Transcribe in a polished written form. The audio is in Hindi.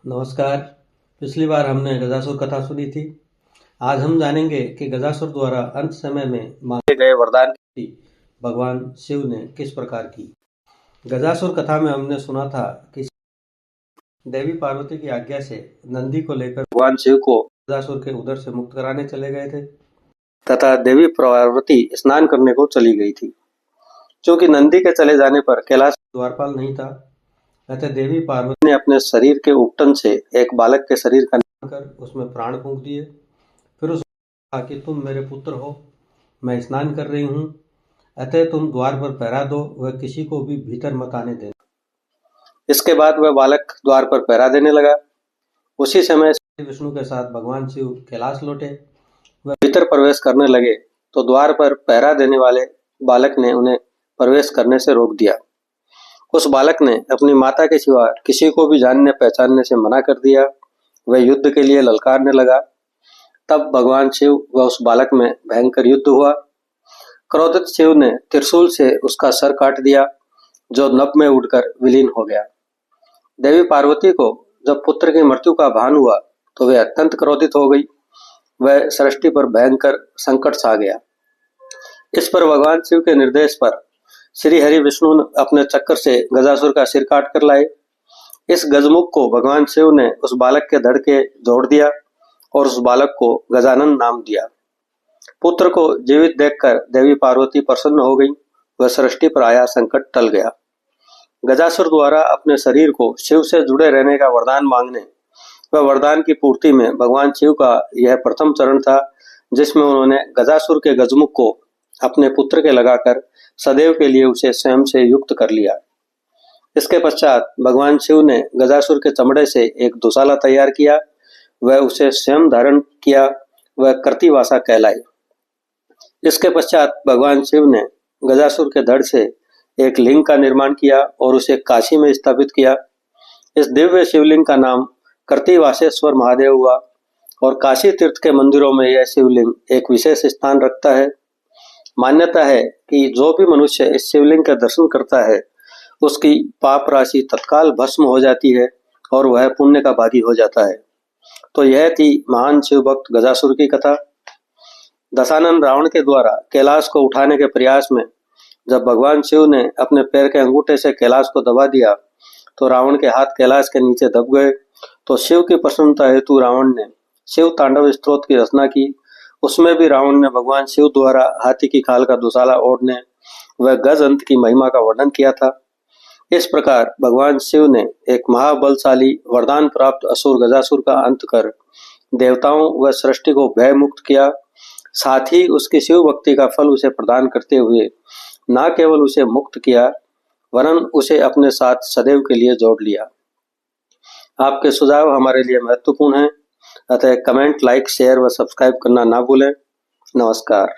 नमस्कार। पिछली बार हमने गजासुर कथा सुनी थी। आज हम जानेंगे कि गजासुर द्वारा अंत समय में मांगे गए वरदान की भगवान शिव ने किस प्रकार की। गजासुर कथा में हमने सुना था कि देवी पार्वती की आज्ञा से नंदी को लेकर भगवान शिव को गजासुर के उदर से मुक्त कराने चले गए थे तथा देवी पार्वती स्नान करने को चली गई थी। क्योंकि नंदी के चले जाने पर कैलाश द्वारपाल नहीं था, अतः देवी पार्वती ने अपने शरीर के उपटन से एक बालक के शरीर का निर्माण कर उसमें प्राण फूंक दिए। फिर उसने कहा कि तुम मेरे पुत्र हो, मैं स्नान कर रही हूँ, अतः तुम द्वार पर पहरा दो, वह किसी को भी भीतर मत आने देना। इसके बाद वह बालक द्वार पर पहरा देने लगा। उसी समय श्री विष्णु के साथ भगवान शिव कैलाश लौटे। वह भीतर प्रवेश करने लगे तो द्वार पर पहरा देने वाले बालक ने उन्हें प्रवेश करने से रोक दिया। उस बालक ने अपनी माता के सिवा किसी को भी जानने पहचानने से मना कर दिया। वह युद्ध के लिए ललकारने लगा। तब भगवान शिव व उस बालक में भयंकर युद्ध हुआ। क्रोधित शिव ने त्रिशूल से उसका सर काट दिया, जो नभ में उड़कर विलीन हो गया। देवी पार्वती को जब पुत्र की मृत्यु का भान हुआ तो वे अत्यंत क्रोधित हो गई। वह सृष्टि पर भयंकर संकट छा गया। इस पर भगवान शिव के निर्देश पर श्री हरि विष्णु अपने चक्कर से गजासुर का सिर काट कर लाए। इस गजमुख को भगवान शिव ने उस बालक के धड़ के जोड़ दिया और उस बालक को गजानन नाम दिया। पुत्र को जीवित देखकर देवी पार्वती प्रसन्न हो गई। वह सृष्टि पर आया संकट टल गया। गजासुर द्वारा अपने शरीर को शिव से जुड़े रहने का वरदान मांगने व वरदान की पूर्ति में भगवान शिव का यह प्रथम चरण था, जिसमें उन्होंने गजासुर के गजमुख को अपने पुत्र के लगाकर सदैव के लिए उसे स्वयं से युक्त कर लिया। इसके पश्चात भगवान शिव ने गजासुर के चमड़े से एक दुशाला तैयार किया। वह उसे स्वयं धारण किया। वह कर्तिवासा कहलाई। इसके पश्चात भगवान शिव ने गजासुर के धड़ से एक लिंग का निर्माण किया और उसे काशी में स्थापित किया। इस दिव्य शिवलिंग का नाम कर्तिवासेश्वर महादेव हुआ और काशी तीर्थ के मंदिरों में यह शिवलिंग एक विशेष स्थान रखता है। मान्यता है कि जो भी मनुष्य इस शिवलिंग का दर्शन करता है, उसकी पाप राशि तत्काल भस्म हो जाती है और वह पुण्य का भागी हो जाता है। तो यह थी महान शिव भक्त गजासुर की कथा। दशानन रावण के द्वारा कैलाश को उठाने के प्रयास में जब भगवान शिव ने अपने पैर के अंगूठे से कैलाश को दबा दिया तो रावण के हाथ कैलाश के नीचे दब गए। तो शिव की प्रसन्नता हेतु रावण ने शिव तांडव स्तोत्र की रचना की। उसमें भी रावण ने भगवान शिव द्वारा हाथी की खाल का दुशाला ओढ़ने व गज अंत की महिमा का वर्णन किया था। इस प्रकार भगवान शिव ने एक महाबलशाली वरदान प्राप्त असुर गजासुर का अंत कर देवताओं व सृष्टि को भय मुक्त किया। साथ ही उसकी शिव भक्ति का फल उसे प्रदान करते हुए न केवल उसे मुक्त किया, वरन उसे अपने साथ सदैव के लिए जोड़ लिया। आपके सुझाव हमारे लिए महत्वपूर्ण हैं, अतः कमेंट, लाइक, शेयर व सब्सक्राइब करना ना भूलें। नमस्कार।